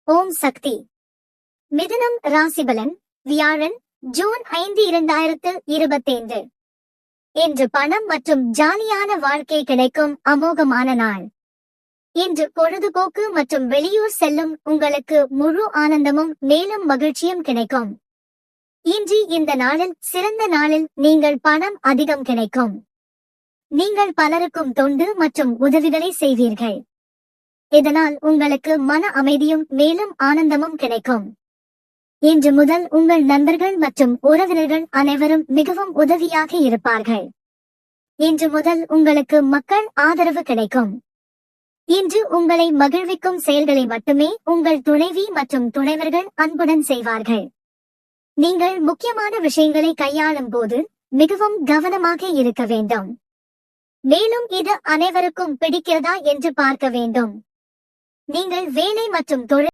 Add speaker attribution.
Speaker 1: ஓம் சக்தி. மிதுனம் ராசிபலன் வியாழன் ஜூன் 5 2025. இன்று பணம் மற்றும் ஜாலியான வாழ்க்கை கிடைக்கும் அமோகமான நாள். இன்று பொழுதுபோக்கு மற்றும் வெளியூர் செல்லும் உங்களுக்கு முழு ஆனந்தமும் மேலும் மகிழ்ச்சியும் கிடைக்கும். இன்று இந்த நாளில் சிறந்த நாளில் நீங்கள் பணம் அதிகம் கிடைக்கும். நீங்கள் பலருக்கும் தொண்டு மற்றும் உதவிகளை செய்வீர்கள். இதனால் உங்களுக்கு மன அமைதியும் மேலும் ஆனந்தமும் கிடைக்கும். இன்று முதல் உங்கள் நண்பர்கள் மற்றும் உறவினர்கள் அனைவரும் மிகவும் உதவியாக இருப்பார்கள். இன்று முதல் உங்களுக்கு மக்கள் ஆதரவு கிடைக்கும். இன்று உங்களை மகிழ்விக்கும் செயல்களை மட்டுமே உங்கள் துணைவி மற்றும் துணைவர்கள் அன்புடன் செய்வார்கள். நீங்கள் முக்கியமான விஷயங்களை கையாளும் போது மிகவும் கவனமாக இருக்க வேண்டும். மேலும் இது அனைவருக்கும் பிடிக்கிறதா என்று பார்க்க வேண்டும். நீங்கள் வேலை மற்றும் தொழில்